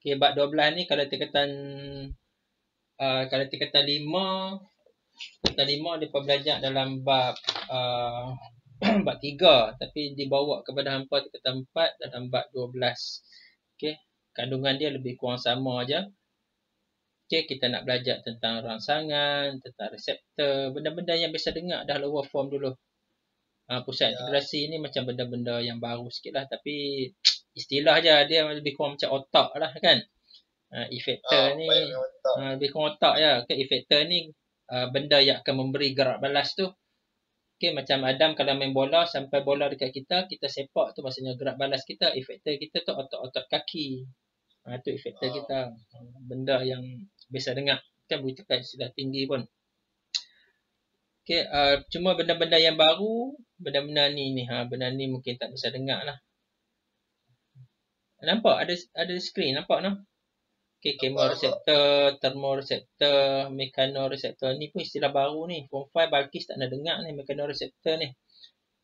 Okay, bab 12 ni kalau tingkatan 5, mereka belajar dalam bab bab 3, tapi dibawa kepada hampa tingkatan 4 dalam bab 12. Okay, kandungan dia lebih kurang sama aja. Okay, kita nak belajar tentang rangsangan, tentang reseptor, benda-benda yang biasa dengar dah lower form dulu. Pusat integrasi ni macam benda-benda yang baru sikit lah, tapi istilah je, dia lebih kurang macam otak lah kan. Efektor ni lebih kurang otak je. Okay, efektor ni benda yang akan memberi gerak balas tu. Okay, macam Adam kalau main bola sampai bola dekat kita, kita sepak tu maksudnya gerak balas kita. Efektor kita tu otot-otot kaki. Tu efektor kita. Benda yang biasa dengar. Kan boleh cakap istilah tinggi pun. Okay, cuma benda-benda yang baru, benda-benda ni benda ni mungkin tak bisa dengar lah. Nampak ada skrin, nampak no? Okay, chemoreceptor, thermoreceptor, mechanoreceptor ni pun istilah baru ni. Form 5 Balkis tak nak dengar ni mechanoreceptor ni.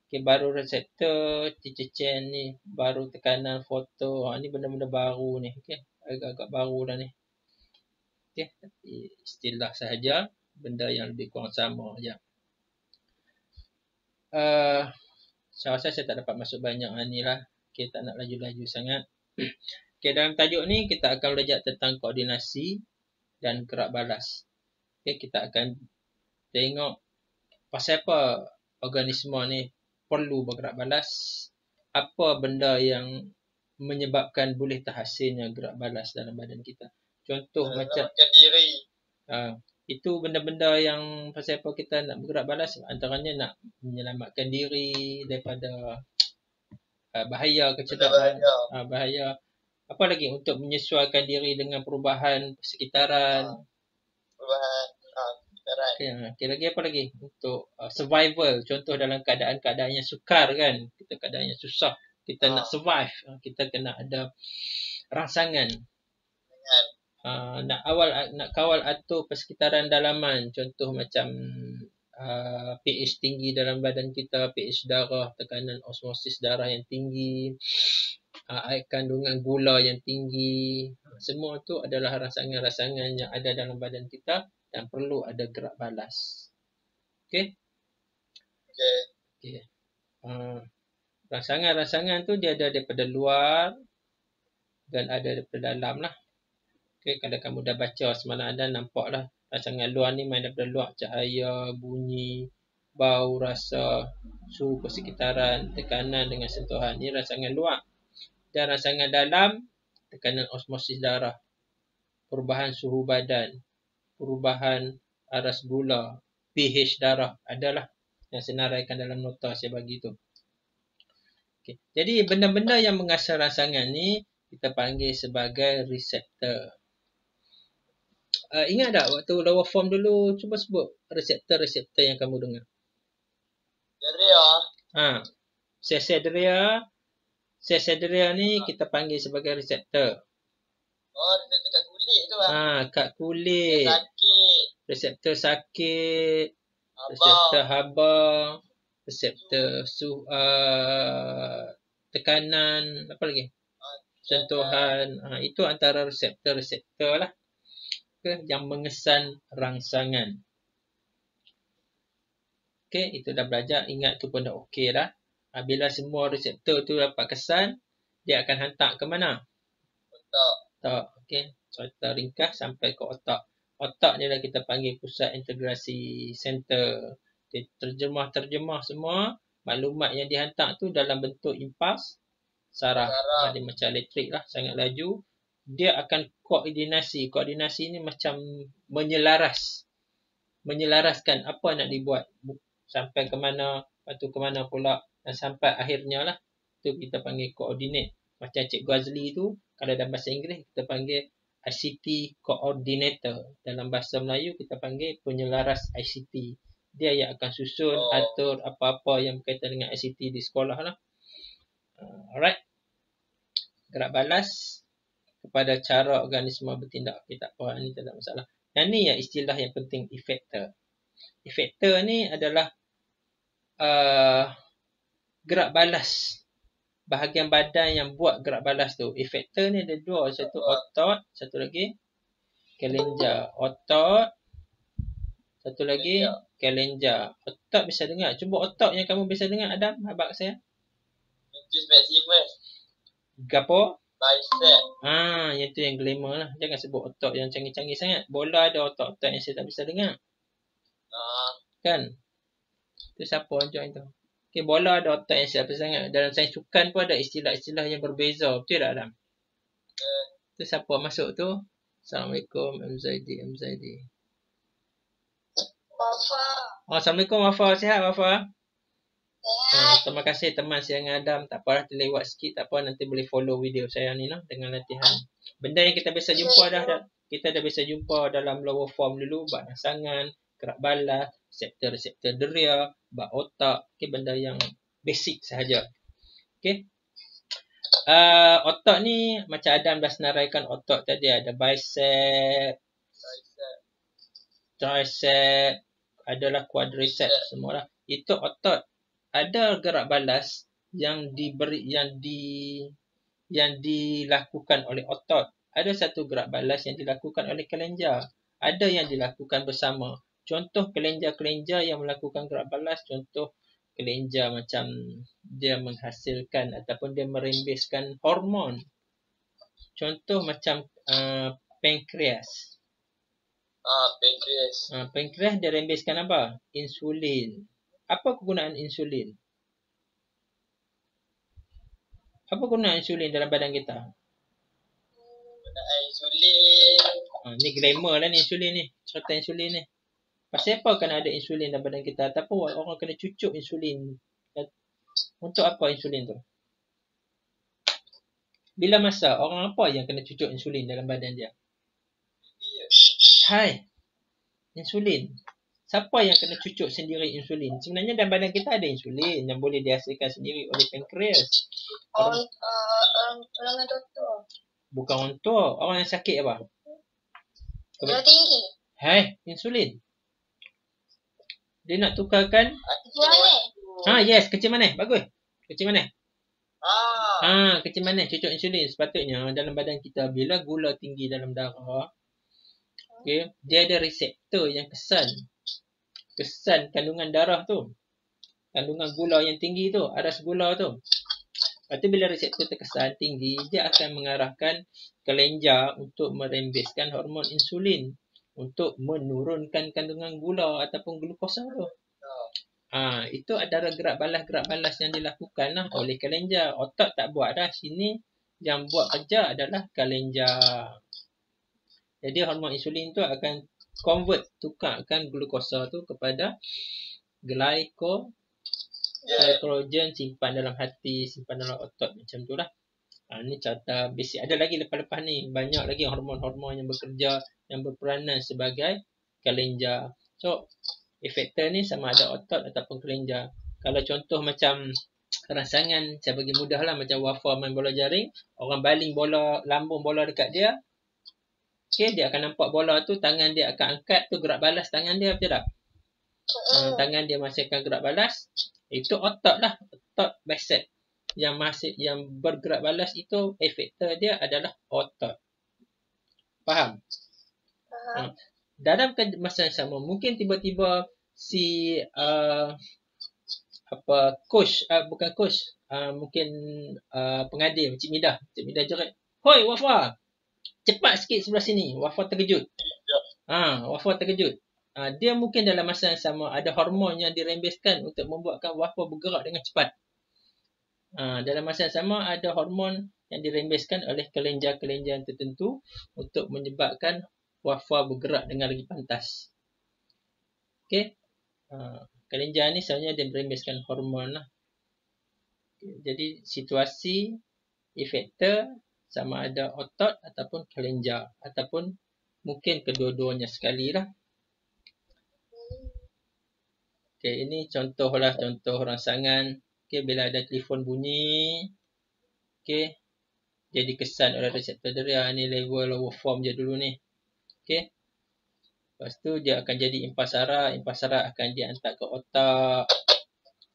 Okay, baru reseptor, teacher Chen ni, baru tekanan foto. Ni benda-benda baru ni. Okay, agak-agak baru dah ni. Okay, istilah sahaja, benda yang lebih kurang sama je. Saya rasa saya tak dapat masuk banyak ni lah. Okay, tak nak laju-laju sangat. Okay, dalam tajuk ni kita akan belajar tentang koordinasi dan gerak balas. Okay, kita akan tengok pasal apa organisme ni perlu bergerak balas. Apa benda yang menyebabkan boleh terhasilnya gerak balas dalam badan kita. Contoh macam diri. Itu benda-benda yang pasal apa kita nak bergerak balas, antaranya nak menyelamatkan diri daripada bahaya kecederaan, bahaya. Apa lagi untuk menyesuaikan diri dengan perubahan sekitaran. Okay, lagi apa lagi? Untuk survival, contoh dalam keadaan-keadaan yang sukar kan, kita keadaan yang susah, kita nak survive, kita kena ada rangsangan. Nak kawal atur persekitaran dalaman, contoh macam pH tinggi dalam badan kita, pH darah, tekanan osmosis darah yang tinggi, kandungan gula yang tinggi. Semua tu adalah rangsangan-rangsangan yang ada dalam badan kita dan perlu ada gerak balas. Okey? Okey. Rangsangan-rangsangan tu dia ada daripada luar dan ada daripada dalam lah. Okay, kalau kamu dah baca semalam anda nampak lah rangsangan luar ni main daripada luar, cahaya, bunyi, bau, rasa, suhu persekitaran, tekanan dengan sentuhan. Ni rangsangan luar. Dan rangsangan dalam, tekanan osmosis darah, perubahan suhu badan, perubahan aras gula, pH darah, adalah yang senaraikan dalam nota saya bagi tu. Okay. Jadi benda-benda yang mengasal rangsangan ni kita panggil sebagai reseptor. Ingat tak waktu lower form dulu, cuba sebut reseptor-reseptor yang kamu dengar. Sel-sel ni kita panggil sebagai reseptor. Reseptor kat kulit tu lah. Kat kulit. Reseptor sakit. Haba. Reseptor haba. Reseptor tekanan. Apa lagi? Sentuhan. Itu antara reseptor-reseptor lah. Yang mengesan rangsangan. Okay, itu dah belajar. Ingat tu pun dah okey dah. Bila semua reseptor tu dapat kesan, dia akan hantar ke mana? Otak. Okay, cerita ringkas sampai ke otak. Otak ni lah kita panggil pusat integrasi center. Okay, terjemah semua maklumat yang dihantar tu dalam bentuk impuls saraf. Dia macam elektrik lah, sangat laju. Dia akan koordinasi. Koordinasi ni macam menyelaraskan apa nak dibuat. Sampai ke mana, lepas tu ke mana pula. Dan sampai akhirnya lah. Tu kita panggil koordinat. Macam Cikgu Azli tu, kalau dalam bahasa Inggeris, kita panggil ICT Coordinator. Dalam bahasa Melayu, kita panggil penyelaras ICT. Dia yang akan susun, atur apa-apa yang berkaitan dengan ICT di sekolah lah. Alright. Gerak balas kepada cara organisme bertindak. Okay, tak apa, ni tak ada masalah. Yang ni yang istilah yang penting, efektor. Efektor ni adalah gerak balas bahagian badan yang buat gerak balas tu. Efektor ni ada dua. Satu otot, satu lagi kelenjar. Otot, satu lagi kelenjar. Otot bisa dengar. Cuba otot yang kamu bisa dengar, Adam, abang saya. Just maximus. Gapo? Bicep. Yang tu yang glamour lah. Jangan sebut otot yang canggih-canggih sangat. Bola ada otot-otot yang saya tak bisa dengar. Kan? Tu siapa yang join tu? Okay, bola ada otot yang saya tak bisa dengar. Dalam sains sukan pun ada istilah-istilah yang berbeza. Betul tak, Adam? Tu siapa masuk tu? Assalamualaikum, MZD. Wafa. Assalamualaikum, Wafa. Sihat, Wafa? Terima kasih teman saya dengan Adam. Tak apa, terlewat sikit. Tak apa, nanti boleh follow video saya ni lah dengan latihan. Benda yang kita biasa jumpa dah. Kita dah biasa jumpa dalam lower form dulu. Bak rangsangan, gerak balas, reseptor deria, bak otak. Okay, benda yang basic sahaja. Okay. Otak ni macam Adam dah senaraikan otak tadi. Ada bicep, tricep, adalah quadricep semua lah. Itu otot. Ada gerak balas yang dilakukan oleh otot. Ada satu gerak balas yang dilakukan oleh kelenjar. Ada yang dilakukan bersama. Contoh kelenjar-kelenjar yang melakukan gerak balas, contoh kelenjar macam dia menghasilkan ataupun dia merembeskan hormon. Contoh macam pankreas. Pankreas. Pankreas dia rembeskan apa? Insulin. Apa kegunaan insulin? Apa kegunaan insulin dalam badan kita? Kegunaan insulin. Ni glamour lah ni insulin ni. Cerita insulin ni. Pasal apa kena ada insulin dalam badan kita? Ataupun orang kena cucuk insulin. Untuk apa insulin tu? Bila masa orang apa yang kena cucuk insulin dalam badan dia? Hai. Insulin. Siapa yang kena cucuk sendiri insulin? Sebenarnya dalam badan kita ada insulin yang boleh dihasilkan sendiri oleh pankreas. Orang doktor. Bukan orang tua. Orang yang sakit apa? Darah tinggi. Hai, insulin. Dia nak tukarkan. Kecil manis. Yes, kecil manis. Bagus. Kecil manis. Kecil manis cucuk insulin. Sepatutnya dalam badan kita bila gula tinggi dalam darah, okay, dia ada reseptor yang kesan kandungan darah tu. Kandungan gula yang tinggi tu, aras gula tu. Lepas tu bila reseptor terkesan tinggi, dia akan mengarahkan kelenjar untuk merembeskan hormon insulin untuk menurunkan kandungan gula ataupun glukosa tu. Itu adalah gerak balas yang dilakukan lah oleh kelenjar. Otak tak buat dah. Sini yang buat kerja adalah kelenjar. Jadi hormon insulin tu akan tukarkan glukosa tu kepada glycogen, simpan dalam hati, simpan dalam otot macam tu lah. Ni cerita basic. Ada lagi lepas-lepas ni. Banyak lagi hormon-hormon yang bekerja, yang berperanan sebagai kelenjar. So, efektor ni sama ada otot ataupun kelenjar. Kalau contoh macam rangsangan, saya bagi mudah lah. Macam Wafa main bola jaring. Orang baling bola, lambung bola dekat dia. Okay, dia akan nampak bola tu, tangan dia akan angkat tu, gerak balas tangan dia, betul tak? Tangan dia menghasilkan gerak balas. Itu otot lah, otot bicep. Yang bergerak balas itu, efektor dia adalah otot. Faham? Dalam masa yang sama, mungkin tiba-tiba si mungkin pengadil, Cik Midah jerit, "Hoi Wafa, cepat sikit sebelah sini." Wafa terkejut. Wafa terkejut. Dia mungkin dalam masa yang sama ada hormon yang dirembeskan untuk membuatkan Wafa bergerak dengan cepat. Dalam masa yang sama ada hormon yang dirembeskan oleh kelenjar-kelenjar tertentu untuk menyebabkan Wafa bergerak dengan lagi pantas. Okey. Kelenjar ni sebenarnya dia merembeskan hormon lah. Jadi situasi efektor sama ada otot ataupun kelenjar ataupun mungkin kedua-duanya sekali lah. Okay, ini contoh rangsangan. Okay, bila ada telefon bunyi, okay, jadi kesan oleh reseptor deria. Ni level lower form je dulu ni. Okay. Lepas tu dia akan jadi impas saraf. Impas saraf akan dihantar ke otak.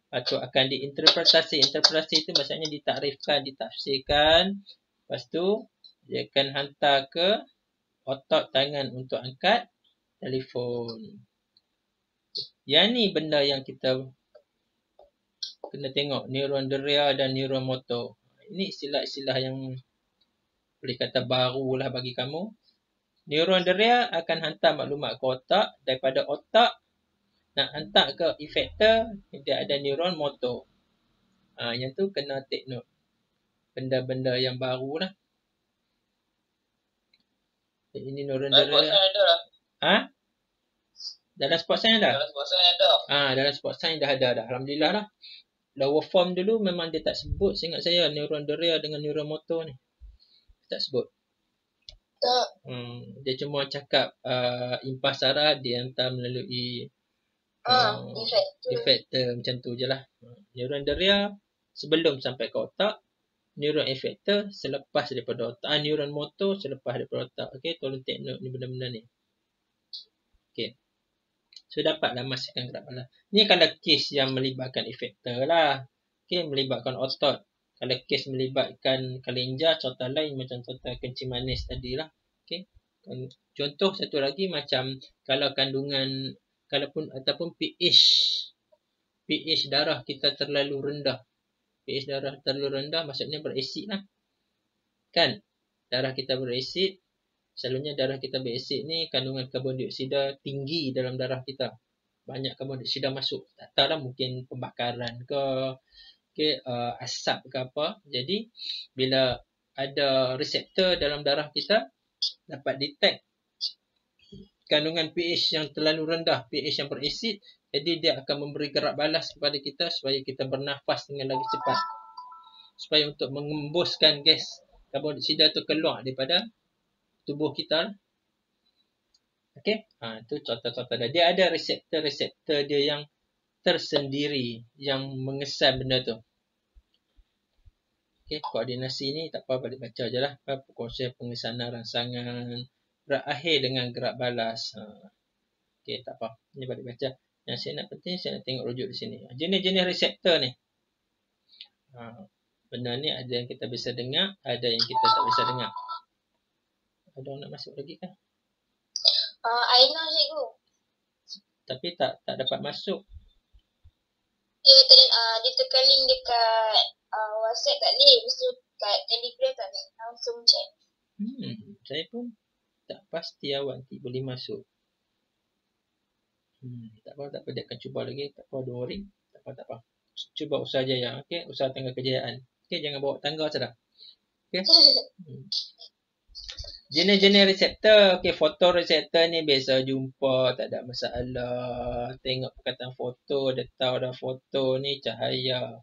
Lepas tu akan diinterpretasi. Interpretasi itu maksudnya ditakrifkan, ditafsirkan. Lepas tu dia akan hantar ke otot tangan untuk angkat telefon. Yang ni benda yang kita kena tengok, neuron deria dan neuron motor. Ini istilah-istilah yang boleh kata baru lah bagi kamu. Neuron deria akan hantar maklumat ke otak, daripada otak nak hantar ke efektor, dia ada neuron motor. Yang tu kena take note. Benda-benda yang baru lah. Ini neuron deria. Dalam sport science ada? Dalam sport science ada. Dalam sport science dah ada dah. Alhamdulillah lah. Lower form dulu memang dia tak sebut, seingat saya, neuron deria dengan neuron motor ni. Tak sebut. Tak. Dia cuma cakap impas saraf dihantar melalui efektor macam tu je lah. Neuron deria sebelum sampai ke otak, neuron efektor selepas daripada otak. Neuron motor selepas daripada otak. Okay, tolong take note ni benda-benda ni. Okay. So, dapatlah masukkan gerak balas. Ni kalau kes yang melibatkan efektor lah. Okay, melibatkan otot. Kalau kes melibatkan kelenjar, contoh lain macam contoh kencing manis tadi lah. Okay. Contoh satu lagi macam kalau kandungan, ataupun pH darah kita terlalu rendah. pH darah terlalu rendah maksudnya berasid lah. Kan? Darah kita berasid. Selalunya darah kita berasid ni kandungan karbon dioksida tinggi dalam darah kita. Banyak karbon dioksida masuk. Tak tahu lah, mungkin pembakaran ke, asap ke apa. Jadi bila ada reseptor dalam darah kita dapat detect kandungan pH yang terlalu rendah, pH yang berasid, jadi dia akan memberi gerak balas kepada kita supaya kita bernafas dengan lagi cepat. Supaya untuk mengembuskan gas karbon dioksida tu keluar daripada tubuh kita. Okey, itu contoh-contoh dia. Dia ada reseptor-reseptor dia yang tersendiri yang mengesan benda tu. Okey, koordinasi ni tak apa, boleh baca je lah. Konsep pengesanan rangsangan, berakhir dengan gerak balas. Okey, tak apa. Ni boleh baca. Yang saya nak penting, saya nak tengok rujuk di sini. Jenis-jenis reseptor ni. Benda ni ada yang kita bisa dengar, ada yang kita tak bisa dengar. Ada orang nak masuk lagi kan? I know, cikgu. Tapi tak dapat masuk. Dia tekan link dekat WhatsApp tak boleh. Lepas tu kat Telegram tak boleh. Langsung check. Saya pun tak pasti awak nanti boleh masuk. Tak apa. Dia akan cuba lagi. Tak apa, don't worry. Tak apa. Cuba usaha jaya. Okay? Usaha tangga kejayaan. Okay, jangan bawa tangga saja. Okay? Jenis-jenis reseptor. Okay, fotoreseptor ni biasa jumpa, tak ada masalah. Tengok perkataan foto, dia tahu dah foto ni cahaya.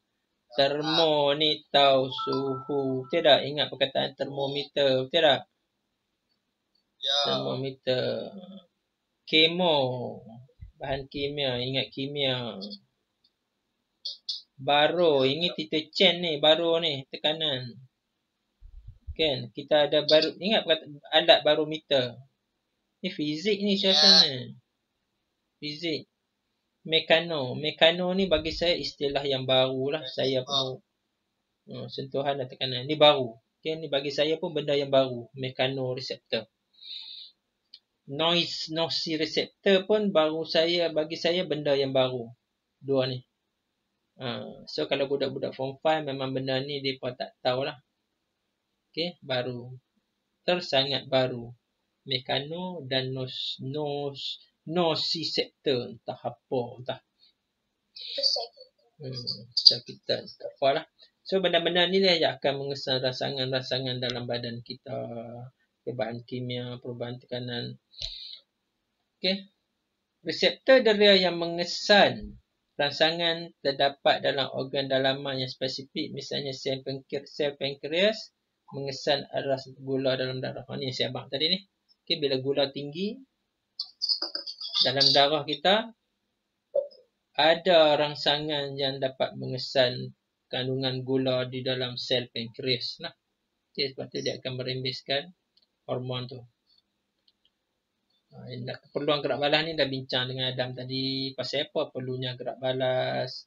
Termo ni tahu suhu. Betul tak? Ingat perkataan termometer. Betul tak? Ya. Termometer. Kemo. Bahan kimia. Ingat kimia. Baro. Ini Tito Chen ni. Baro ni. Tekanan. Kan? Kita ada baru. Ingat alat barometer. Ni fizik ni syasana. Fizik. Mekano. Mekano ni bagi saya istilah yang baru lah. Saya perlu sentuhan dan tekanan. Ni baru. Okay, ni bagi saya pun benda yang baru. Mekano reseptor. Noise receptor pun bagi saya benda yang baru. Dua ni. So kalau budak-budak form 5 memang benda ni mereka tak tahulah. Okay, baru. Tersangat baru. Mekano dan nociceptor. Entah apa. Entah. Sakitan. Tak apalah. So benda-benda ni lah yang akan mengesan rangsangan-rangsangan dalam badan kita. Perubahan kimia, perubahan tekanan. Okay. Reseptor deria yang mengesan rangsangan terdapat dalam organ dalaman yang spesifik. Misalnya sel pankreas mengesan aras gula dalam darah. Ni yang saya abang tadi ni. Okay, bila gula tinggi dalam darah kita, ada rangsangan yang dapat mengesan kandungan gula di dalam sel pankreas lah. Okay, sebab tu dia akan merembeskan hormon tu. Keperluan gerak balas ni dah bincang dengan Adam tadi. Pasal apa perlunya gerak balas.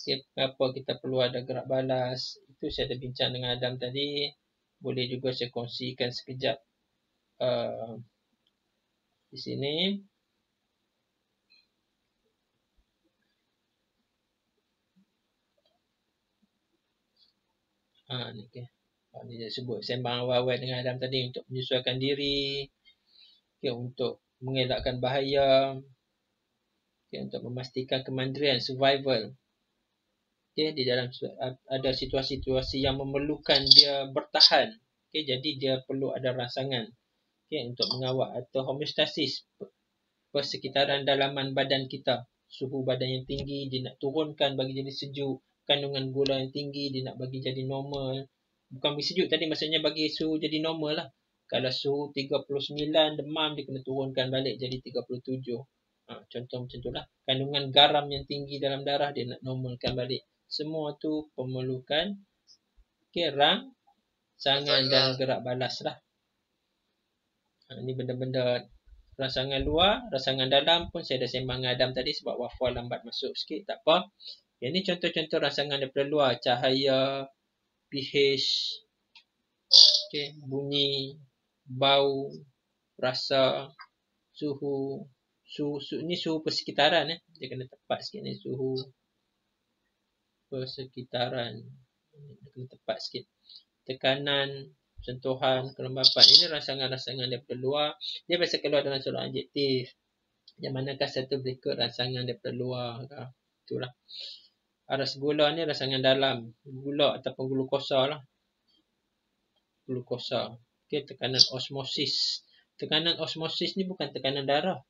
Okay, kenapa kita perlu ada gerak balas. Itu saya ada bincang dengan Adam tadi. Boleh juga saya kongsikan sekejap di sini. Ni okay. Ni dia sebut sembang awal-awal dengan Adam tadi untuk menyesuaikan diri. Okay, untuk mengelakkan bahaya. Okay, untuk memastikan kemandirian, survival. Okay, di dalam ada situasi-situasi yang memerlukan dia bertahan. Okay, jadi dia perlu ada rangsangan. Okay, untuk mengawal atau homeostasis persekitaran dalaman badan kita. Suhu badan yang tinggi, dia nak turunkan bagi jadi sejuk. Kandungan gula yang tinggi, dia nak bagi jadi normal. Bukan bagi sejuk tadi, maksudnya bagi suhu jadi normal lah. Kalau suhu 39 demam, dia kena turunkan balik jadi 37. Contoh macam tu lah. Kandungan garam yang tinggi dalam darah, dia nak normalkan balik. Semua tu memerlukan rangsangan dan gerak balas lah. Ini benda-benda rangsangan luar, rangsangan dalam pun saya dah sembang dengan Adam tadi sebab wafal lambat masuk sikit, tak apa. Yang ni contoh-contoh rangsangan daripada luar, cahaya, pH, okay, bunyi, bau, rasa, suhu. Ni suhu persekitaran. Dia kena tepat sikit ni, suhu persekitaran. Dia kena tepat sikit. Tekanan, sentuhan, kelembapan. Ini rangsangan-rangsangan daripada luar. Dia biasa keluar dalam soalan adjektif. Yang manakah satu berikut rangsangan daripada luar. Itulah. Aras gula ni rangsangan dalam. Gula ataupun glukosa lah. Glukosa. Okay, tekanan osmosis. Tekanan osmosis ni bukan tekanan darah.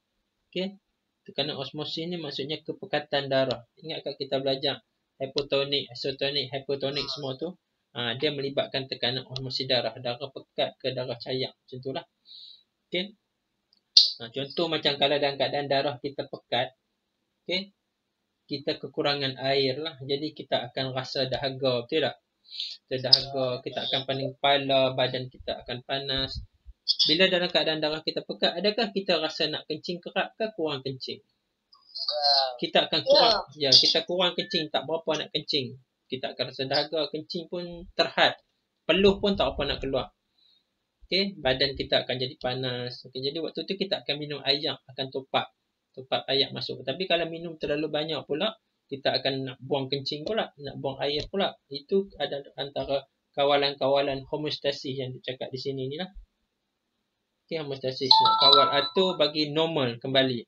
Okay. Tekanan osmosis ni maksudnya kepekatan darah. Ingat kat kita belajar hypotonik, isotonik, hypotonik semua tu. Dia melibatkan tekanan osmosis darah. Darah pekat ke darah cair. Macam tu lah. Okay. Contoh macam kalau dalam keadaan darah kita pekat. Okay. Kita kekurangan air lah. Jadi kita akan rasa dahaga. Betul tak? Kita dahaga. Kita akan pening kepala. Badan kita akan panas. Bila dalam keadaan darah kita pekat, adakah kita rasa nak kencing kerap ke kurang kencing? Kita akan kurang. Kita kurang kencing. Tak berapa nak kencing. Kita akan rasa dahaga. Kencing pun terhad. Peluh pun tak apa nak keluar. Okay. Badan kita akan jadi panas. Okay. Jadi waktu tu kita akan minum air. Akan topak air masuk. Tapi kalau minum terlalu banyak pula, kita akan nak buang kencing pula. Nak buang air pula. Itu ada antara kawalan-kawalan homeostasis yang dicakap di sini ni lah. Okay, homeostasis. Nak kawal atur bagi normal kembali.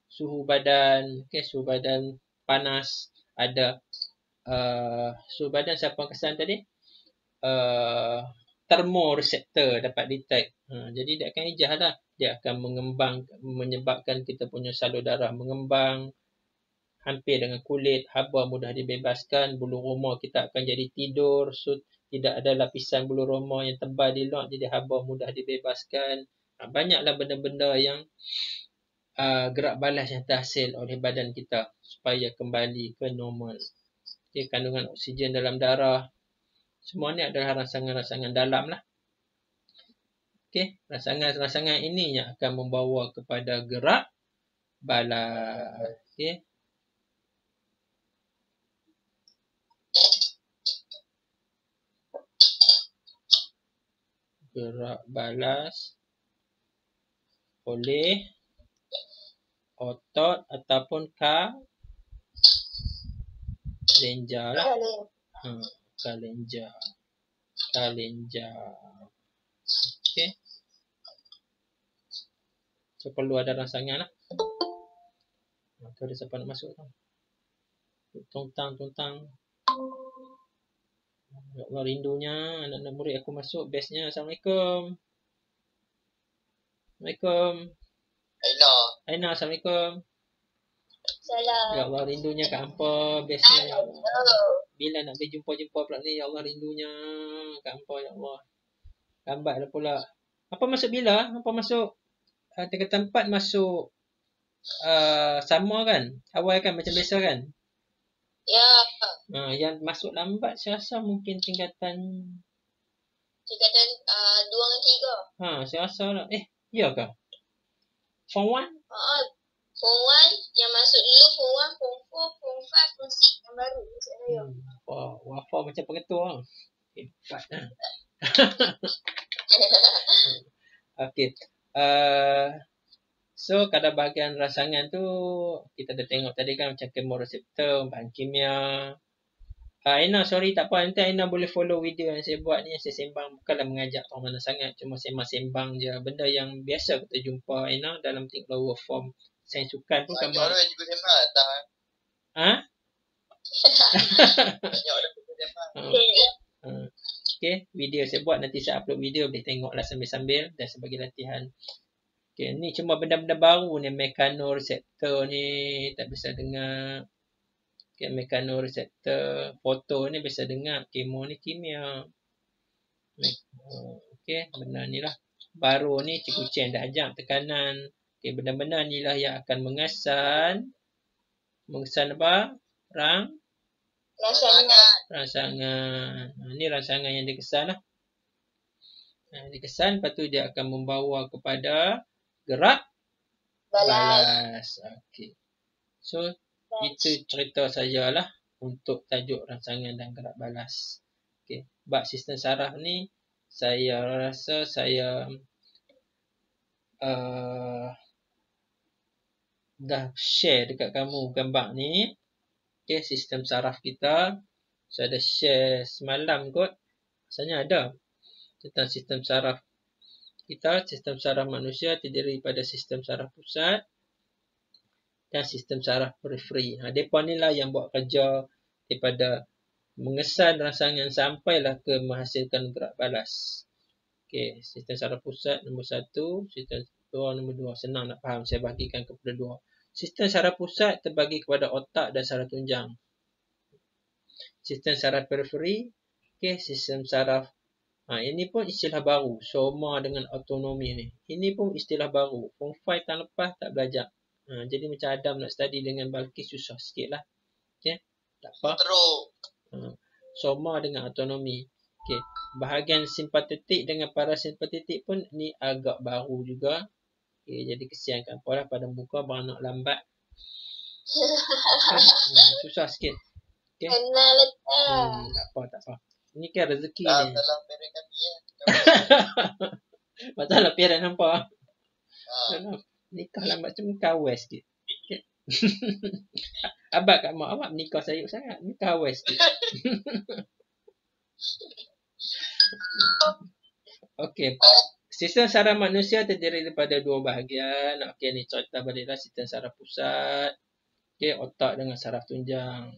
Suhu badan. Okay, suhu badan panas. Ada suhu badan siapa kesan tadi? Termoreseptor dapat detect. Jadi dia akan ijah lah. Dia akan mengembang, menyebabkan kita punya salur darah mengembang. Hampir dengan kulit, haba mudah dibebaskan. Bulu roma kita akan jadi tidur. So, tidak ada lapisan bulu roma yang tebal di luar. Jadi haba mudah dibebaskan. Banyaklah benda-benda yang gerak balas yang terhasil oleh badan kita supaya kembali ke normal. Okay, kandungan oksigen dalam darah. Semua ni adalah rangsangan-rangsangan dalam lah. Okay, rangsangan-rangsangan ini yang akan membawa kepada gerak balas. Okay. Gerak balas oleh otot ataupun kalenja lah. Kalenja. Okay. So perlu ada rangsangan lah. Tu ada siapa nak masuk tu? Tuntang. Ya Allah, rindunya anak-anak murid aku masuk. Bestnya. Assalamualaikum. Aina, Assalamualaikum. Salam. Ya Allah, rindunya Kak Ampa. Bestnya. Ya Allah. Bila nak berjumpa-jumpa pula ni? Ya Allah, rindunya Kak Ampa. Ya Allah. Lambat dah pula. Apa masuk bila? Apa masuk? Tingkatan 4 masuk sama kan? Awal kan? Macam biasa kan? Ya. Yang masuk lambat saya rasa mungkin tingkatan 2 dengan 3. saya rasa lah. Ya ke? Form 1? Form 1 yang masuk dulu Form 1, Form 4, Form 5, Form 6 yang baru masuk saya. Wah, wafa macam pengetua lah. Hebat lah. Okey. So kadar bahagian rangsangan tu kita dah tengok tadi kan macam chemoreceptor, bahan kimia. Aina sorry tak apa, nanti Aina boleh follow video yang saya buat ni. Saya sembang bukanlah mengajak orang mana sangat, cuma sembang-sembang je benda yang biasa kita jumpa Aina dalam tingkat lower form. Sains sukan pun kamu. Banyak juga sembang datang. Ha? Banyak dah juga sembang. Okay, video saya buat nanti saya upload video, boleh tengoklah sambil-sambil dan sebagai latihan. Okay, ni cuma benda-benda baru ni, mechanoreceptor ni tak bisa dengar. Okay, mechanoreceptor, foto ni bisa dengar, kemo ni kimia. Okay, benda ni lah. Baru ni Cikgu Chen dah ajar tekanan. Okay, benda-benda ni lah yang akan mengesan apa? Rangsangan. Ni rangsangan yang dikesan lah. Dikesan, lepas tu dia akan membawa kepada gerak balas. Okey. So, itu cerita saya lah untuk tajuk rangsangan dan gerak balas. Okey. Bab sistem saraf ni, saya rasa saya dah share dekat kamu gambar ni. Okey, sistem saraf kita. Saya ada share semalam kot. Rasanya ada. Tentang sistem saraf kita. Sistem saraf manusia terdiri pada sistem saraf pusat dan sistem saraf periferi. Mereka ni lah yang buat kerja daripada mengesan rangsangan sampailah ke menghasilkan gerak balas. Okey, sistem saraf pusat nombor 1, sistem nombor 2. Senang nak faham, saya bagikan kepada 2. Sistem saraf pusat terbagi kepada otak dan saraf tunjang. Sistem saraf periferi, okey, sistem saraf. Ini pun istilah baru, soma dengan autonomi ni. Ini pun istilah baru. Form 5 tahun lepas tak belajar. Jadi macam Adam nak study dengan Balkis susah sikit lah. Okay, tak apa. Soma dengan autonomi. Okay, bahagian simpatetik dengan parasimpatetik pun ni agak baru juga. Okay, jadi kesiankan apalah pada muka beranak lambat. Susah sikit. Okay. Tak apa. Ini kan rezeki ni. Dalam piring kami ya. Masalah piring nampak. Nikah lambat cuma kawai sikit. Okay. Abang kat mak awak nikah sayuk sangat. Ni kawai sikit. Okey. Sistem saraf manusia terdiri daripada 2 bahagian. Okey, ni cerita baliklah sistem saraf pusat. Okey, otak dengan saraf tunjang.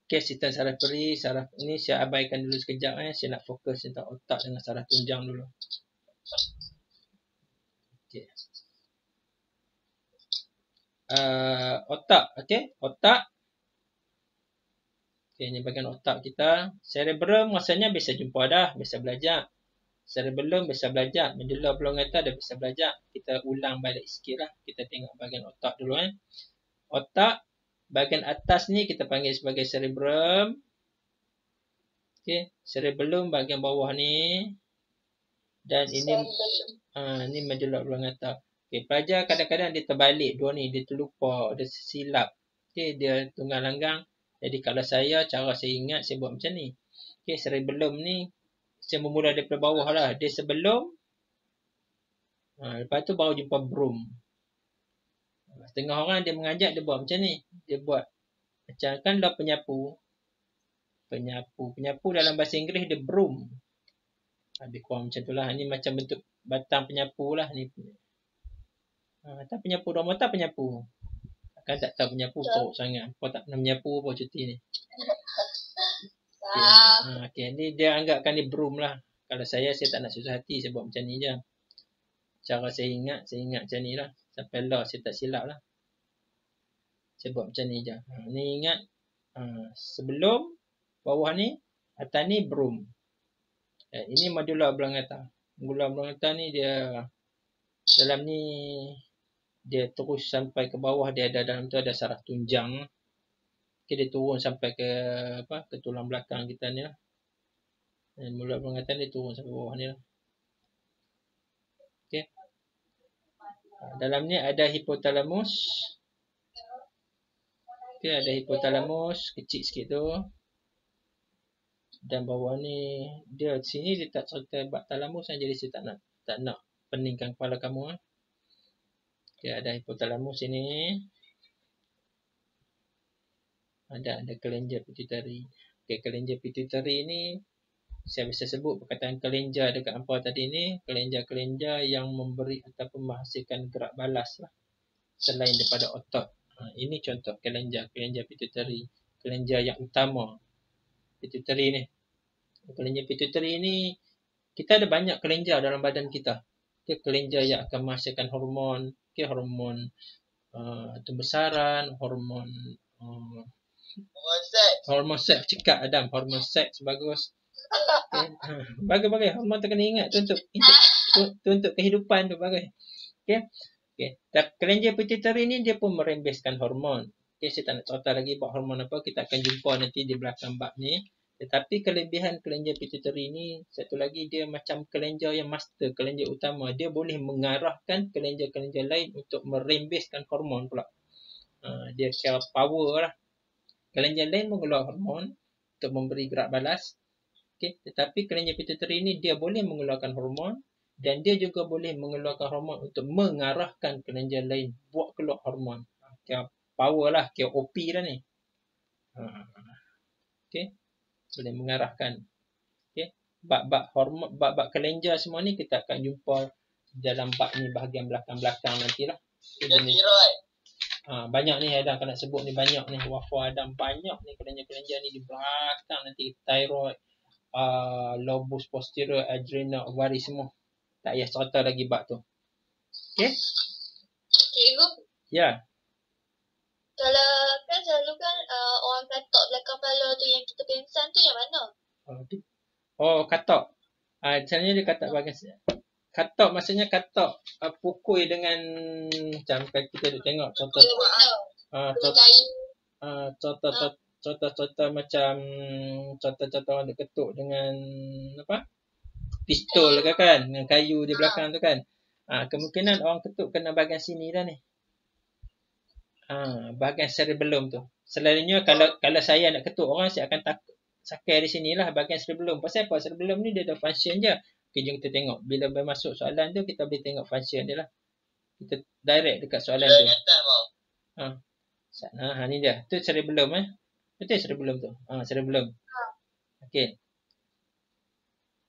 Okey, sistem saraf periferi, saraf ni saya abaikan dulu sekejap. Saya nak fokus tentang otak dengan saraf tunjang dulu. Okey. Otak, okey, otak. Okey, ni bahagian otak kita. Cerebrum rasanya biasa jumpa dah, biasa belajar. Cerebellum biasa belajar, medulla oblongata dah biasa belajar. Kita ulang balik sikit lah. Kita tengok bahagian otak dulu. Otak, bahagian atas ni kita panggil sebagai cerebrum. Okey, cerebellum bahagian bawah ni. Dan ini medulla oblongata. Okey, pelajar kadang-kadang dia terbalik dua ni, dia terlupa, dia silap. Okey, dia tunggang langgang. Jadi kalau saya, cara saya ingat, saya buat macam ni. Okey, cerebellum ni saya bermula daripada bawah lah. Dia sebelum. Lepas tu baru jumpa brum. Setengah orang dia mengajak dia buat macam ni. Dia buat macam kan dah penyapu. Penyapu dalam bahasa Inggeris dia broom. Lebih kurang macam tu lah. Ini macam bentuk batang penyapu lah. Ni. Tak penyapu dah tak penyapu. Kan tak tahu penyapu teruk sangat. Kau tak pernah menyapu apa cuti ni. Okay. Ni dia anggapkan ni broom lah. Kalau saya tak nak susah hati. Saya buat macam ni je. Cara saya ingat macam ni lah. Sampai lah saya tak silap lah. Saya buat macam ni je. Ni ingat. Sebelum bawah ni. Atas ni broom. Ini medulla oblongata. Medulla oblongata ni dia. Dalam ni. Dia terus sampai ke bawah. Dia ada dalam tu ada saraf tunjang. Okay, dia turun sampai ke ke tulang belakang kita ni lah. Medulla oblongata dia turun sampai bawah ni lah. Okay. Dalam ni ada hipotalamus. Okay, ada hipotalamus kecil sikit tu. Dan bawah ni dia sini dia tak cerita bab talamus kan, jadi saya tak nak peningkan kepala kamu. Okay, ada hipotalamus sini. Ada kelenjar pituitari. Okay, kelenjar pituitari ni saya bisa sebut perkataan kelenjar dekat hampa tadi ni, kelenjar-kelenjar yang memberi ataupun menghasilkan gerak balas lah, selain daripada otot. Ini contoh kelenjar pituitari, kelenjar yang utama pituitari ni. Kelenjar pituitari ni kita ada banyak kelenjar dalam badan kita. Okay, kelenjar yang akan menghasilkan hormon, okay, hormon pembesaran, hormon seks, cekak Adam, hormon seks bagus. Okay. Bagus. Hormon tu kena ingat tu untuk kehidupan tu bagus. Okay. Kelenjar pituitari ni dia pun merembeskan hormon. Okay, saya tak nak cerita lagi buat hormon apa, kita akan jumpa nanti di belakang bab ni. Tetapi kelebihan kelenjar pituitari ni satu lagi, dia macam kelenjar yang master, kelenjar utama. Dia boleh mengarahkan kelenjar-kelenjar lain untuk merembeskan hormon pula. Dia secara power lah. Kelenjar lain mengeluarkan hormon untuk memberi gerak balas. Okay. Tetapi kelenjar pituitari ni dia boleh mengeluarkan hormon dan dia juga boleh mengeluarkan hormon untuk mengarahkan kelenjar lain buat keluar hormon. Kira power lah, kira OP dah ni. Okay. Boleh mengarahkan. Okay. Bab hormon, bab kelenjar semua ni kita akan jumpa dalam bab ni bahagian belakang-belakang nantilah. Banyak ni Adam nak sebut ni, banyak ni wafa Adam, banyak ni kelenjar-kelenjar ni di belakang nanti, thyroid, lobus posterior, adrenal, ovari semua. Tak payah cerita lagi bab tu. Okay? Cikgu, Ya. kalau kan selalu kan orang katok belakang kepala tu yang kita pengsan tu yang mana? Katok. Caranya dia katok bahagian katok, maksudnya katok pukul dengan macam kita duk tengok contoh contoh macam contoh orang duk ketuk dengan apa? Pistol kan, dengan kayu di belakang tu kan. Kemungkinan orang ketuk kena bahagian sini dah ni. Bahagian cerebellum tu. Selalunya kalau saya nak ketuk orang, saya akan sakai di sinilah bahagian cerebellum. Pasal apa? Cerebellum ni dia ada function je. Okay, jom kita tengok. Bila masuk soalan tu, kita boleh tengok function dia lah. Kita direct dekat soalan tu. Ni dia. Tu cerebellum Betul cerebellum tu? Cerebellum. Okay.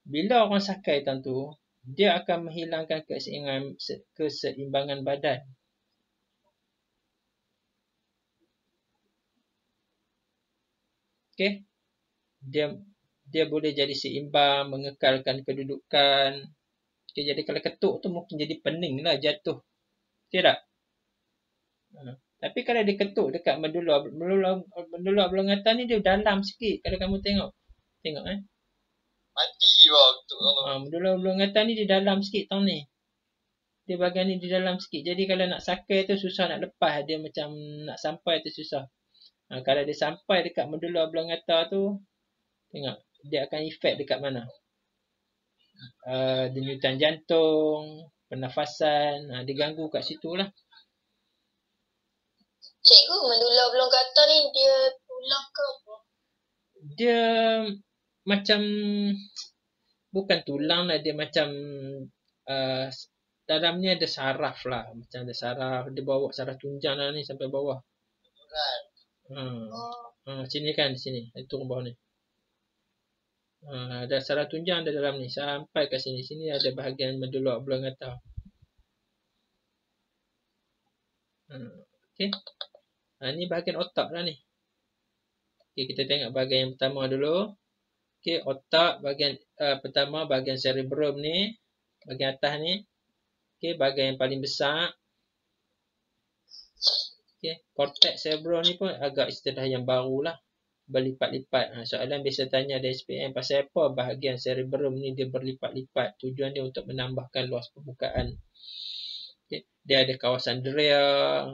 Bila orang sakai tu, dia akan menghilangkan keseimbangan badan. Okay. Dia boleh jadi seimbang, mengekalkan kedudukan. Okay, jadi kalau ketuk tu mungkin jadi pening lah, jatuh. Betul tak? Tapi kalau dia ketuk dekat medula oblongata ni, dia dalam sikit. Kalau kamu tengok mati ketuk. Medula oblongata ni dia dalam sikit tau ni. Dia bahagian ni di dalam sikit. Jadi kalau nak sakai tu susah nak lepas. Dia macam nak sampai tu susah. Kalau dia sampai dekat medula oblongata tu, tengok dia akan efek dekat mana. Denyutan jantung, pernafasan, diganggu kat situ lah. Cikgu, medula oblongata ni dia tulang ke apa? Dia macam bukan tulang lah, dia macam dalamnya ada saraf lah, macam ada saraf, dia bawa saraf tunjang lah ni sampai bawah. Sini kan, sini, turun bawah ni. Ada saraf tunjang ada dalam ni sampai ke sini. Sini ada bahagian medula oblongata. Okey. Ni bahagian otak lah ni. Okey, kita tengok bahagian yang pertama dulu. Okey, otak bahagian pertama, bahagian cerebrum ni, bahagian atas ni. Okey, bahagian yang paling besar. Okey, cortex cerebrum ni pun agak istilah yang baru lah. Berlipat-lipat. Soalan biasa tanya dari SPM, pasal apa bahagian cerebrum ni dia berlipat-lipat? Tujuan dia untuk menambahkan luas permukaan. Okay. Dia ada kawasan drea.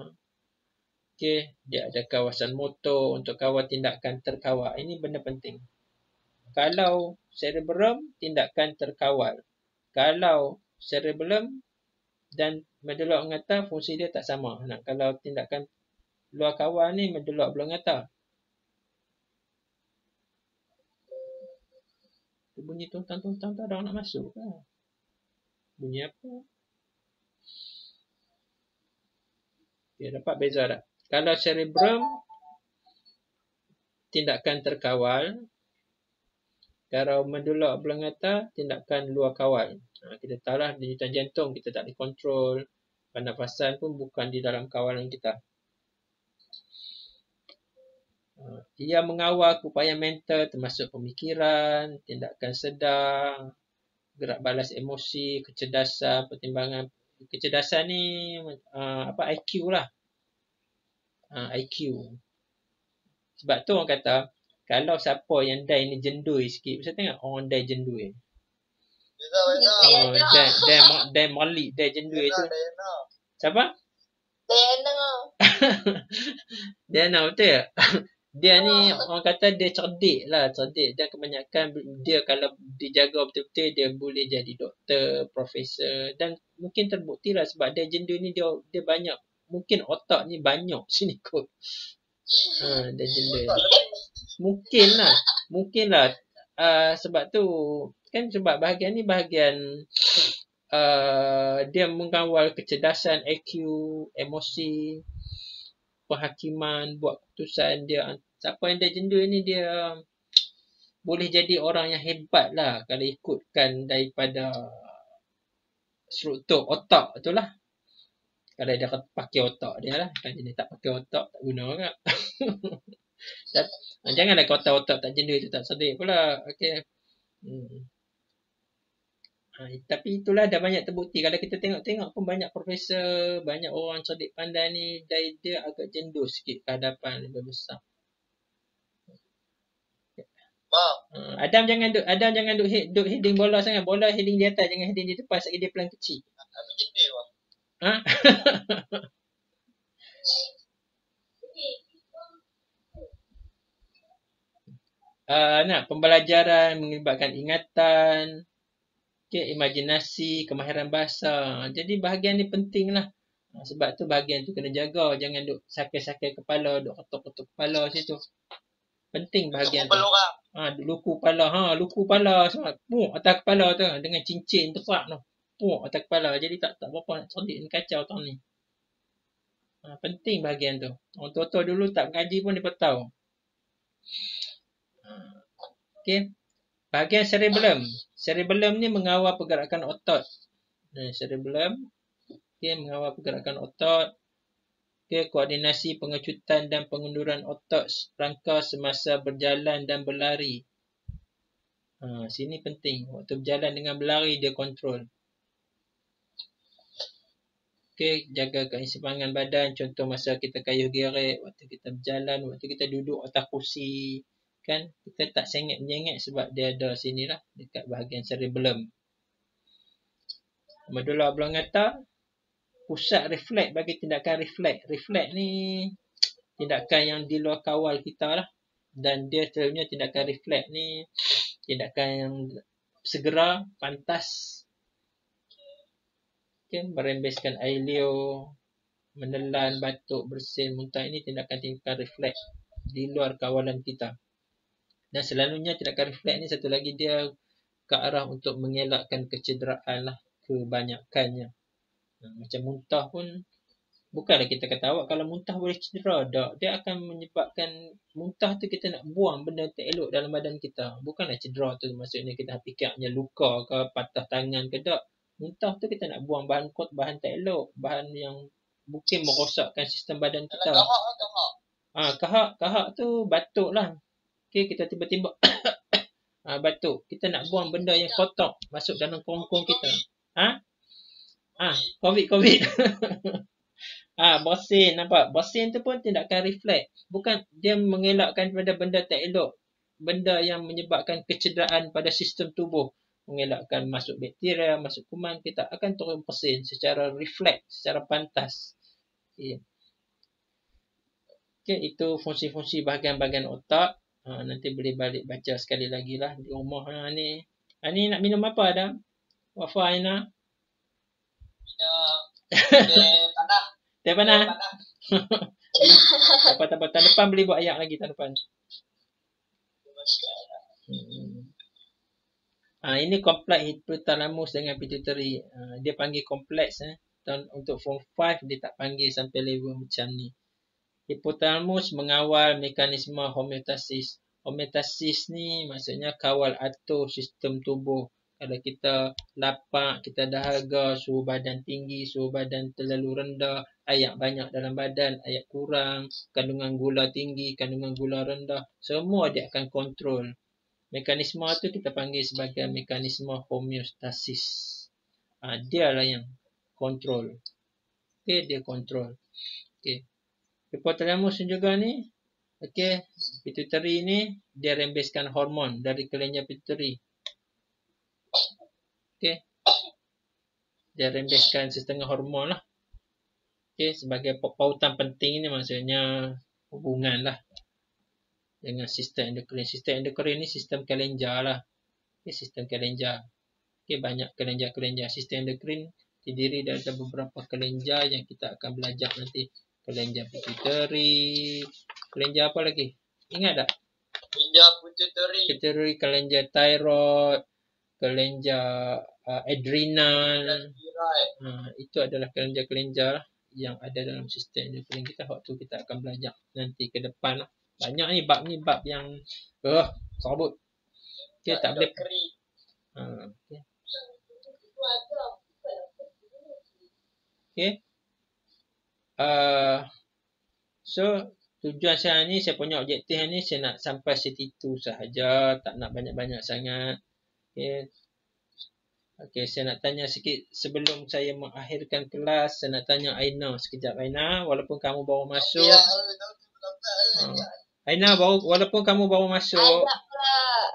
Okay. Dia ada kawasan motor untuk kawal tindakan terkawal. Ini benda penting. Kalau cerebrum, tindakan terkawal. Kalau cerebellum, Dan medelok ngata fungsi dia tak sama. Nah, kalau tindakan luar kawal ni medelok belah ngata. Bunyi tuntang-tuntang tak ada orang nak masuk ke? Bunyi apa? Okay, dapat beza tak? Kalau cerebrum, tindakan terkawal. Kalau medulla oblongata, tindakan luar kawal. Kita tahu lah, denyutan jantung kita tak boleh kontrol. Pernafasan pun bukan di dalam kawalan kita. Ia mengawal upaya mental termasuk pemikiran, tindakan sedar, gerak balas emosi, kecerdasan, pertimbangan. Kecerdasan ni IQ lah. IQ. Sebab tu orang kata, kalau siapa yang die ni jendui sikit, saya tengok orang die jendui. Die Malik, die jendui tu. Siapa? Diana betul tak? Dia ni orang kata dia cerdik lah. Cerdik. Dan kebanyakan dia kalau dijaga betul-betul, dia boleh jadi doktor, profesor. Dan mungkin terbukti lah sebab dia jendui ni dia banyak. Mungkin otak ni banyak sini kot. Dia jendui. Mungkin lah. Sebab tu kan sebab bahagian ni bahagian dia mengawal kecerdasan, IQ, emosi, penghakiman, buat keputusan dia. Siapa yang dia jendui ni dia boleh jadi orang yang hebat lah kalau ikutkan daripada struktur otak tu lah. Kalau dia pakai otak dia lah. Kalau dia tak pakai otak, tak guna kan. Janganlah kata otak tak jendui tu tak cerdik pula. Okay. Tapi itulah dah banyak terbukti. Kalau kita tengok-tengok pun banyak profesor, banyak orang cerdik pandai ni, dia agak jendul sikit ke hadapan lebih besar. Adam jangan duk heading bola sangat. Bola heading di atas, jangan heading di depan sebab dia pelan kecil. Pembelajaran melibatkan ingatan, imajinasi, kemahiran bahasa. Jadi bahagian ni penting lah. Sebab tu bahagian tu kena jaga. Jangan duk sakit-sakit kepala, duk ketuk-ketuk kepala situ. Penting bahagian tu. Luku kepala. Luku kepala semua. Puk atas kepala tu. Dengan cincin besar tu. Puk atas kepala. Jadi tak berapa nak cerdik ni, kacau tahun ni. Penting bahagian tu. Orang tua-tua dulu tak mengaji pun dia tahu. Okay. Bahagian cerebellum. Cerebellum ni mengawal pergerakan otot. Cerebellum. Okay, mengawal pergerakan otot. Okay, koordinasi pengecutan dan pengunduran otot rangka semasa berjalan dan berlari. Sini penting. Waktu berjalan dengan berlari dia kontrol. Okay, jaga keseimbangan badan. Contoh masa kita kayuh geret, waktu kita berjalan, waktu kita duduk atas kursi. Kan, kita tak sengit-menyengit sebab dia ada sini lah. Dekat bahagian cerebellum. Medulla oblongata. Pusat refleks bagi tindakan refleks. Refleks ni tindakan yang di luar kawal kita lah. Dan dia selalunya tindakan refleks ni tindakan yang segera, pantas. Okay, merembeskan air liur, menelan, batuk, bersin, muntah. Ini tindakan-tindakan refleks di luar kawalan kita. Dan selalunya tindakan refleks ni satu lagi dia ke arah untuk mengelakkan kecederaan lah. Kebanyakannya. Macam muntah pun, bukanlah kita kata awak kalau muntah boleh cedera. Tak. Dia akan menyebabkan muntah tu kita nak buang benda tak elok dalam badan kita. Bukanlah cedera tu maksudnya kita fikirnya luka ke, patah tangan ke, tak. Muntah tu kita nak buang bahan tak elok. Bahan yang mungkin merosakkan sistem badan kita. Kahak tu batuk lah. Okay, kita tiba-tiba batuk. Kita nak buang benda yang kotor masuk dalam kerongkong kita. COVID. Bersin, nampak? Bersin tu pun tindakan refleks. Bukan dia mengelakkan pada benda tak elok. Benda yang menyebabkan kecederaan pada sistem tubuh. Mengelakkan masuk bakteria, masuk kuman. Kita akan turun bersin secara refleks, secara pantas. Okay, itu fungsi-fungsi bahagian-bahagian otak. Nanti boleh balik baca sekali lagi lah di rumah ni. Ni nak minum apa dah? Wafa Aina? Tanah. Teh panah. Tak apa. Tahun depan boleh buat ayak lagi tahun depan. Ini kompleks hipotalamus dengan pituitary. Dia panggil kompleks. Untuk form 5 dia tak panggil sampai level macam ni. Hipotalamus mengawal mekanisme homeostasis. Homeostasis ni maksudnya kawal atur sistem tubuh. Kalau kita lapar, kita dahaga, suhu badan tinggi, suhu badan terlalu rendah, ayak banyak dalam badan, ayak kurang, kandungan gula tinggi, kandungan gula rendah, semua dia akan kontrol. Mekanisme tu kita panggil sebagai mekanisme homeostasis. Dia lah yang kontrol. Okey, dia kontrol. Okey. Hipotalamus juga ni, okey, pituitary ni dia rembeskan hormon dari kelenjar pituitary. Okey. Dia rembeskan setengah hormon lah. Okey, sebagai pautan penting ni maksudnya hubungan lah dengan sistem endokrin. Sistem endokrin ni sistem kelenjar lah. Okey, sistem kelenjar. Okey, banyak kelenjar-kelenjar. Sistem endokrin terdiri dari beberapa kelenjar yang kita akan belajar nanti. Kelenjar pituitary, kelenjar apa lagi? Ingat tak? Kelenjar pituitary. Pituitary, kelenjar thyroid, kelenjar adrenal. Itu adalah kelenjar-kelenjar yang ada dalam sistem endokrin kita. Waktu kita akan belajar nanti ke depan lah. Banyak ni bab yang sabut. Okay, tak boleh. Okay. Okay. So tujuan saya ni, saya punya objektif ni, saya nak sampai situ sahaja, tak nak banyak-banyak sangat. Okay, saya nak tanya sikit sebelum saya mengakhirkan kelas. Saya nak tanya Aina sekejap. Aina, walaupun kamu baru masuk. Aina, walaupun kamu baru masuk.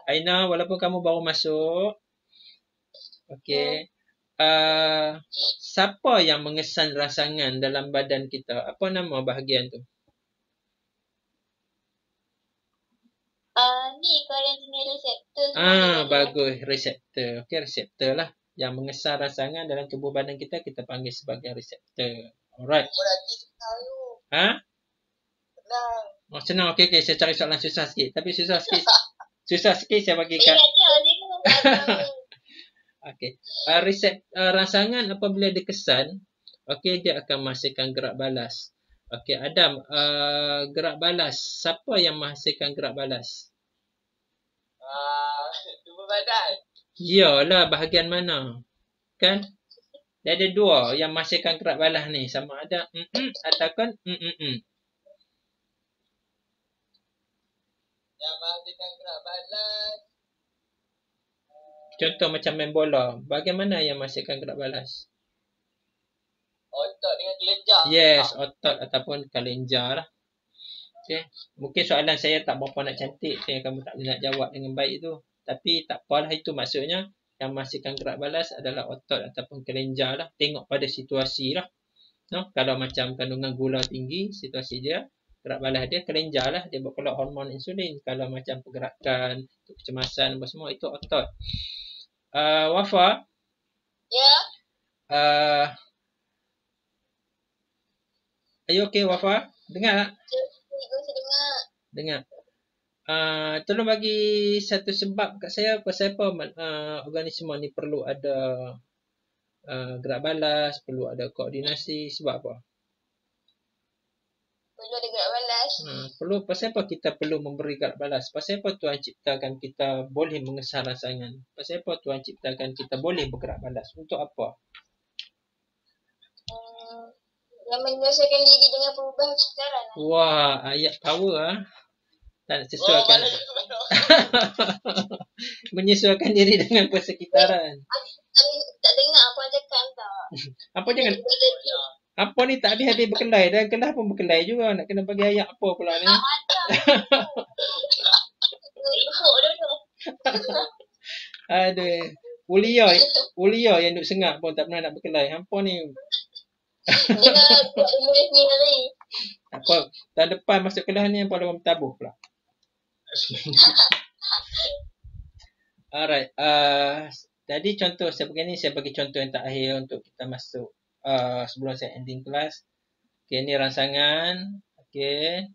Aina, walaupun kamu baru masuk. Okay. Siapa yang mengesan rangsangan dalam badan kita? Apa nama bahagian tu? Ni kalau jenis reseptor. Bagus. Reseptor. Okey, reseptor lah. Yang mengesan rangsangan dalam tubuh badan kita, kita panggil sebagai reseptor. Alright. Senang. Okey. Saya cari soalan susah sikit. Tapi susah sikit saya bagikan. Okey. Rangsangan apabila dikesan, okey, dia akan menghasilkan gerak balas. Okey, Adam, gerak balas. Siapa yang menghasilkan gerak balas? Tubuh badan. Yalah, bahagian mana? Kan? Dia ada dua yang menghasilkan gerak balas ni. Sama ada ataupun Yang menghasilkan gerak balas. Contoh macam main bola. Bagaimana yang menghasilkan gerak balas? Otot dengan kelenjar. Yes, otot ataupun kelenjar lah. Okay. Mungkin soalan saya tak berapa nak cantik. Kamu tak boleh nak jawab dengan baik tu. Tapi tak apalah, itu maksudnya yang menghasilkan gerak balas adalah otot ataupun kelenjar lah. Tengok pada situasi lah. No? Kalau macam kandungan gula tinggi, situasi dia, gerak balas dia kelenjar lah. Dia berkeluar hormon insulin. Kalau macam pergerakan, kecemasan, apa semua, itu otot. Wafa? Ya. Are you okay, Wafa? Dengar tak? Dengar. Tolong bagi satu sebab kat saya pasal apa organisme ni perlu ada gerak balas, perlu ada koordinasi. Sebab apa? Perlu ada gerak balas. Pasal apa kita perlu memberi gerak balas? Pasal apa Tuhan ciptakan kita boleh mengesan rangsangan? Pasal apa Tuhan ciptakan kita boleh bergerak balas? Untuk apa? Yang menyesuaikan diri dengan perubahan sekarang. Wah, ayat power tak sesuaikan. Menyesuaikan diri dengan persekitaran. Tak dengar apa cakap tak? Apa jangan? Apa ni tak habis-habis berkelai. Dan kelas pun berkelai juga. Nak kena bagi ayat apa pula ni? Aduh. Ulia yang duk sengak pun tak pernah nak berkelai. Hampa ni. Apa? Tahun depan masuk kelas ni hampa orang bertabuh pula. Alright. Jadi contoh saya begini, saya bagi contoh yang terakhir untuk kita masuk sebelum saya ending kelas. Okay, ni rangsangan. Okay.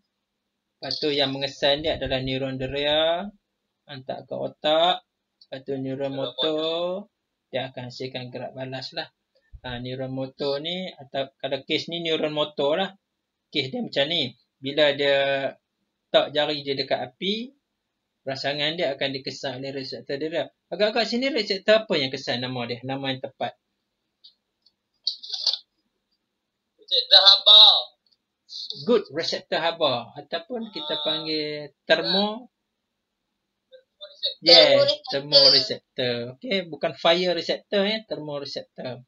Lepas tu yang mengesan dia adalah neuron deria. Hantar ke otak. Lepas tu neuron motor. Dia akan hasilkan gerak balas lah. Neuron motor ni, atau kalau kes ni neuron motor lah. Kes dia macam ni. Bila dia tak jari dia dekat api, rangsangan dia akan dikesan oleh reseptor dia. Agak-agak sini reseptor apa yang kesan nama dia? Nama yang tepat. Reseptor haba. Good, reseptor haba. Ataupun kita panggil termo. Yes, thermoreceptor. Okay, bukan fire receptor ya, thermoreceptor.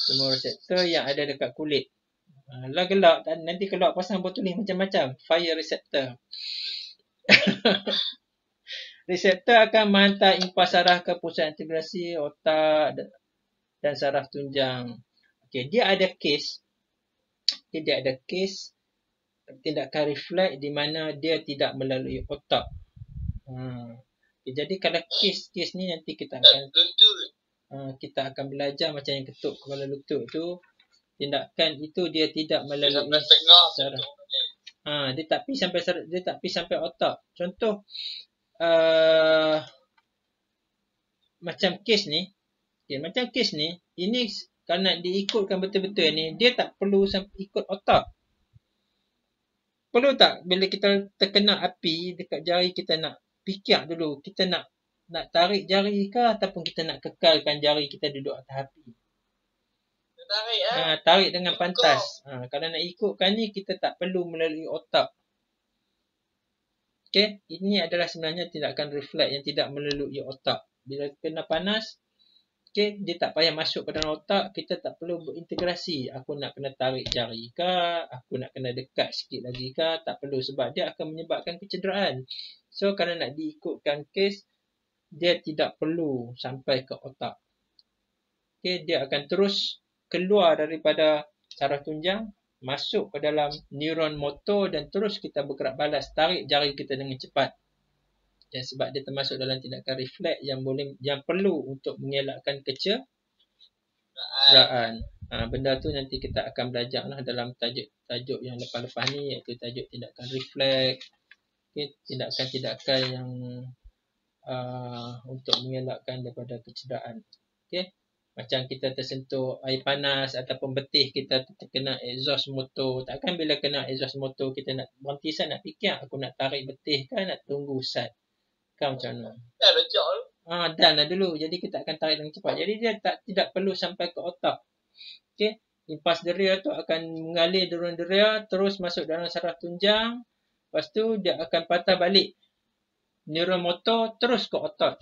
Thermoreceptor yang ada dekat kulit. Lah gelap, nanti keluar pasang botol ni macam-macam. Fire receptor. Reseptor akan menghantar impas saraf ke pusat integrasi otak dan saraf tunjang. Okay, dia ada kes. Okay, dia ada kes tindakan refleks di mana dia tidak melalui otak. Okay, jadi kalau kes ni nanti kita akan belajar macam yang ketuk kepala lutut tu. Tindakan itu dia tidak melalui saraf. Dia tak pergi sampai otak. Contoh macam kes ni. Okay, macam kes ni, ini kalau nak diikutkan betul-betul ni, dia tak perlu sampai ikut otak. Perlu tak bila kita terkena api dekat jari, kita nak fikir dulu, kita nak tarik jari ke ataupun kita nak kekalkan jari kita duduk atas api? Tarik dengan pantas. Kalau nak ikutkan ni, kita tak perlu melalui otak. Okay, ini adalah sebenarnya tindakan refleks yang tidak melalui otak. Bila kena panas, okay, dia tak payah masuk ke dalam otak, kita tak perlu berintegrasi. Aku nak kena tarik jari ke, aku nak kena dekat sikit lagi ke, tak perlu sebab dia akan menyebabkan kecederaan. So, kalau nak diikutkan kes, dia tidak perlu sampai ke otak. Okay, dia akan terus keluar daripada saraf tunjang, masuk ke dalam neuron motor dan terus kita bergerak balas, tarik jari kita dengan cepat. Dan sebab dia termasuk dalam tindakan refleks yang perlu untuk mengelakkan kecederaan. Benda tu nanti kita akan belajar lah dalam tajuk yang lepas-lepas ni, iaitu tajuk tindakan refleks. Okay, tindakan-tindakan yang untuk mengelakkan daripada kecederaan. Okay. Macam kita tersentuh air panas ataupun betih kita terkena exhaust motor. Takkan bila kena exhaust motor kita nak berhenti sat, nak fikir aku nak tarik betih kan, nak tunggu sat. Kan macam mana? Dan lah dulu. Jadi kita akan tarik dengan cepat. Jadi dia tidak perlu sampai ke otak. Okay. Impas deria tu akan mengalir neuron deria, terus masuk dalam saraf tunjang. Lepas tu dia akan patah balik neuron motor terus ke otak.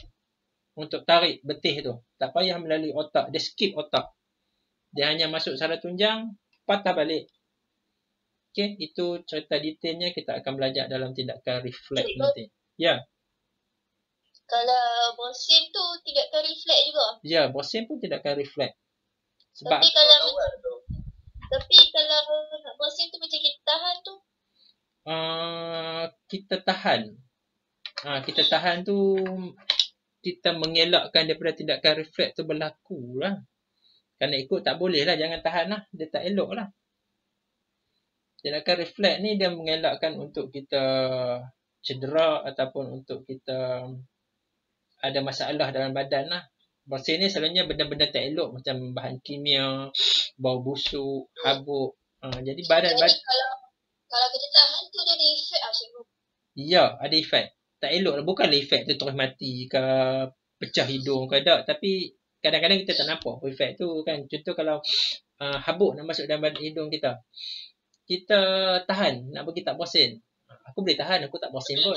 Untuk tarik betih tu. Tak payah melalui otak. Dia skip otak. Dia hanya masuk saraf tunjang, patah balik. Okay, itu cerita detailnya kita akan belajar dalam tindakan refleks nanti. Ya. Kalau bosin tu tindakan refleks juga? Ya, bosin pun tindakan refleks. Sebab Tapi kalau nak bosin tu macam kita tahan tu? Kita tahan. Kita tahan tu, kita mengelakkan daripada tindakan refleks tu berlaku lah. Kalau ikut tak boleh lah, jangan tahan lah. Dia tak elok lah. Tindakan refleks ni dia mengelakkan untuk kita cedera ataupun untuk kita ada masalah dalam badan lah. Bosin ni selalunya benda-benda tak elok macam bahan kimia, bau busuk, habuk. Jadi badan... Jadi kalau kita tahan tu dia ada efek lah cikgu? Ya, ada efek. Tak elok lah. Bukanlah efek tu terus mati ke pecah hidung ke tak. Tapi kadang-kadang kita tak nampak efek tu kan. Contoh kalau habuk nak masuk dalam hidung kita. Kita tahan nak bagi tak bosin. Aku boleh tahan, aku tak bosin pun.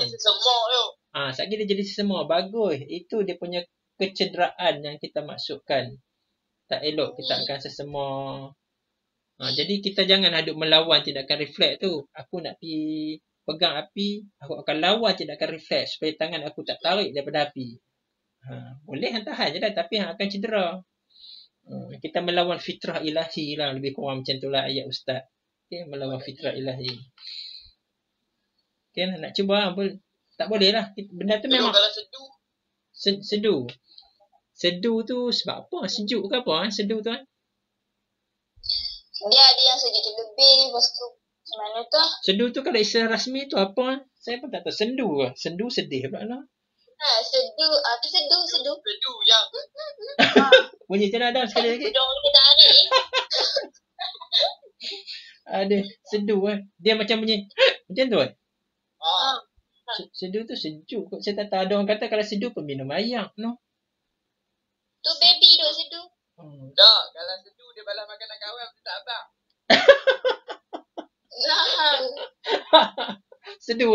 Sekali dia jadi sesemua. Bagus. Itu dia punya kecederaan yang kita masukkan. Tak elok kita akan sesemua. Jadi kita jangan aduk melawan tindakan refleks tu. Aku nak pergi pegang api, aku akan lawan tindakan refleks supaya tangan aku tak tarik daripada api. Boleh tahan je dah, tapi akan cedera. Kita melawan fitrah ilahi lah, lebih kurang macam tu lah ayat ustaz. Okay, melawan fitrah ilahi. Okay, nak cuba tak boleh lah. Benda tu memang kalau sedu tu sebab apa? Sejuk ke apa? Sedu tu Dia ada yang sedikit lebih ni. Lepas tu macam mana tu? Sendu tu kalau istilah rasmi tu apa? Saya pun tak tahu. Sendu ke? Sendu sedih pula lah. Sedu. Tu sedu. Sedu yang. Bunyi macam mana sekali lagi? Dong kita tarik. Ada sedu Dia macam bunyi macam tu Ah. Sedu tu sejuk kot. Saya tak tahu. Ada orang kata kalau sedu peminum air. No. Tu baby tu sedu. Tak, kalau sedu dia balas makanan kawan minta abang. Sedu.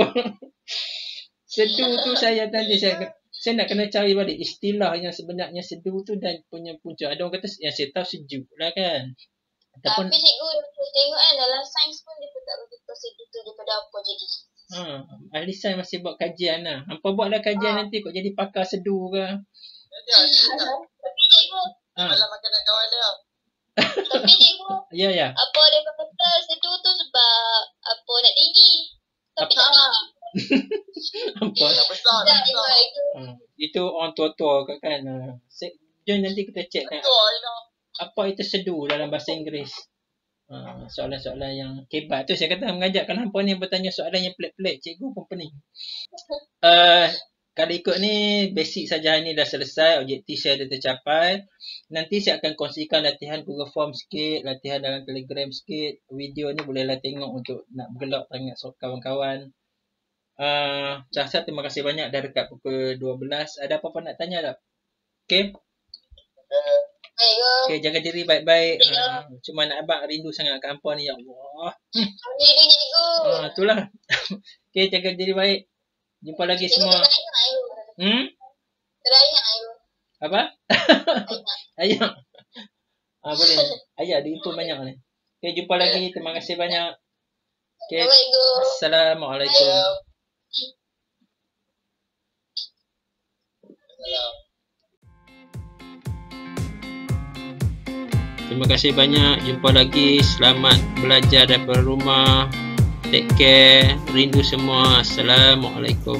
Sedu tu saya nak kena cari balik istilah yang sebenarnya sedu tu dan punya punca. Ada orang kata yang saya tahu sejuk lah kan. Ataupun, tapi cikgu tengok kan dalam sains pun dia tak beritahu sedu tu daripada apa jadi. Ahli sains masih buat kajian lah. Hampa buatlah kajian nanti kau jadi pakar sedu ke. Tapi cikgu Balas makanan kawan dia. Tapi cikgu Ya. apa dia kata sedu tu sebab apa nak tinggi. Tapi tak tinggi. Hampa. Dah besar. Tak cikgu itu. Itu orang tua-tua kan. Jom nanti kita check kan. Betul Aina. Apa itu sedu dalam bahasa Inggeris. Soalan-soalan yang kebat tu saya kata mengajar. Kalau hampa ni bertanya soalan yang pelik-pelik, cikgu pun pening. Kalau ikut ni basic saja ni dah selesai. Objektif saya dah tercapai. Nanti saya akan kongsikan latihan Google Form sikit, latihan dalam Telegram sikit. Video ni bolehlah tengok untuk nak bergelak tangan kawan-kawan. Rasa terima kasih banyak dah dekat pukul 12. Ada apa-apa nak tanya tak? Okay? Okay, jaga diri baik-baik. Cuma nak abang rindu sangat kat hampa ni. Ya Allah. Rindu cikgu. Itulah. Okay, jaga diri baik. Jumpa lagi semua. Terayak ayu. Apa? Ayak. Boleh. Ayak ada info banyak ni. Okay, jumpa lagi. Terima kasih banyak. Okay. Assalamualaikum. Terima kasih banyak. Jumpa lagi. Selamat belajar daripada rumah. Take care. Rindu semua. Assalamualaikum.